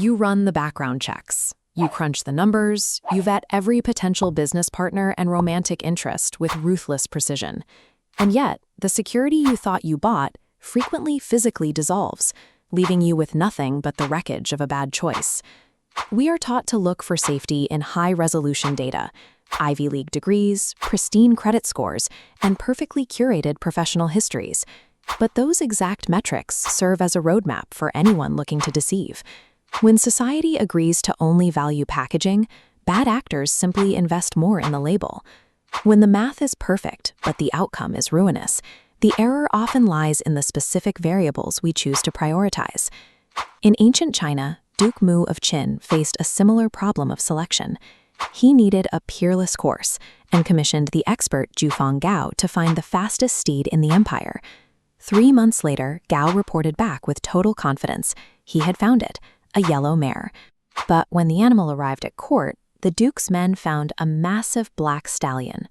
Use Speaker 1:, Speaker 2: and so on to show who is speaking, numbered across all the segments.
Speaker 1: You run the background checks. You crunch the numbers, you vet every potential business partner and romantic interest with ruthless precision. And yet, the security you thought you bought frequently physically dissolves, leaving you with nothing but the wreckage of a bad choice. We are taught to look for safety in high-resolution data, Ivy League degrees, pristine credit scores, and perfectly curated professional histories. But those exact metrics serve as a roadmap for anyone looking to deceive. When society agrees to only value packaging, bad actors simply invest more in the label. When the math is perfect, but the outcome is ruinous, the error often lies in the specific variables we choose to prioritize. In ancient China, Duke Mu of Qin faced a similar problem of selection. He needed a peerless horse and commissioned the expert Zhufang Gao to find the fastest steed in the empire. 3 months later, Gao reported back with total confidence. He had found it, a yellow mare. But when the animal arrived at court, the Duke's men found a massive black stallion.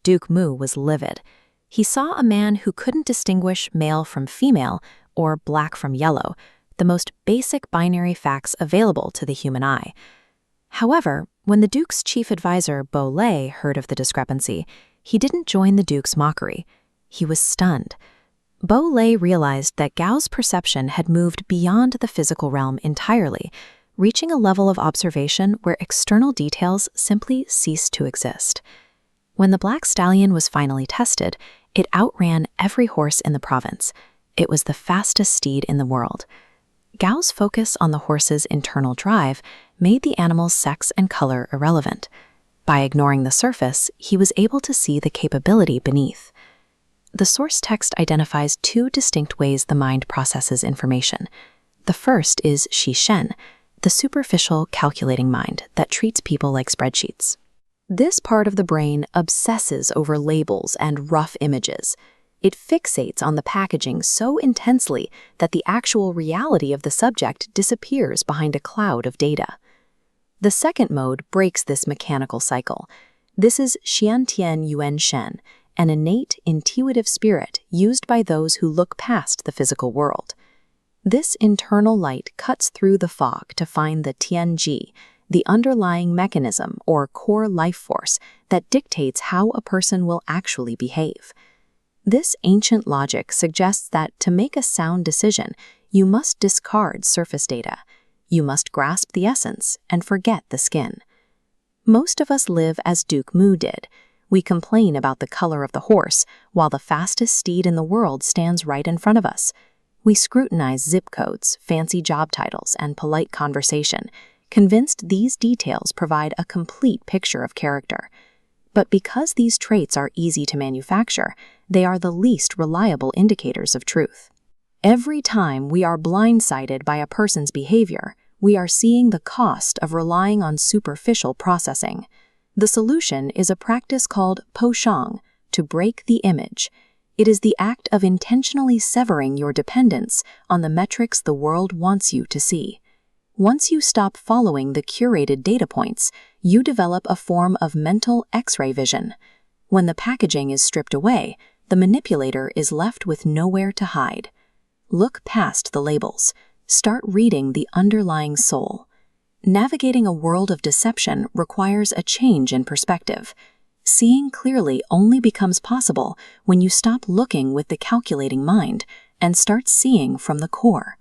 Speaker 1: Duke Mu was livid. He saw a man who couldn't distinguish male from female or black from yellow, the most basic binary facts available to the human eye. However, when the Duke's chief advisor, Bo Lei, heard of the discrepancy, he didn't join the Duke's mockery. He was stunned. Bo Lei realized that Gao's perception had moved beyond the physical realm entirely, reaching a level of observation where external details simply ceased to exist. When the black stallion was finally tested, it outran every horse in the province. It was the fastest steed in the world. Gao's focus on the horse's internal drive made the animal's sex and color irrelevant. By ignoring the surface, he was able to see the capability beneath. The source text identifies 2 distinct ways the mind processes information. The first is Shishen, the superficial, calculating mind that treats people like spreadsheets. This part of the brain obsesses over labels and rough images. It fixates on the packaging so intensely that the actual reality of the subject disappears behind a cloud of data. The second mode breaks this mechanical cycle. This is Xiantian Yuan Shen, an innate, intuitive spirit used by those who look past the physical world. This internal light cuts through the fog to find the Tianji, the underlying mechanism or core life force that dictates how a person will actually behave. This ancient logic suggests that to make a sound decision, you must discard surface data. You must grasp the essence and forget the skin. Most of us live as Duke Mu did. We complain about the color of the horse, while the fastest steed in the world stands right in front of us. We scrutinize zip codes, fancy job titles, and polite conversation, convinced these details provide a complete picture of character. But because these traits are easy to manufacture, they are the least reliable indicators of truth. Every time we are blindsided by a person's behavior, we are seeing the cost of relying on superficial processing. The solution is a practice called poshang, to break the image. It is the act of intentionally severing your dependence on the metrics the world wants you to see. Once you stop following the curated data points, you develop a form of mental X-ray vision. When the packaging is stripped away, the manipulator is left with nowhere to hide. Look past the labels. Start reading the underlying soul. Navigating a world of deception requires a change in perspective. Seeing clearly only becomes possible when you stop looking with the calculating mind and start seeing from the core.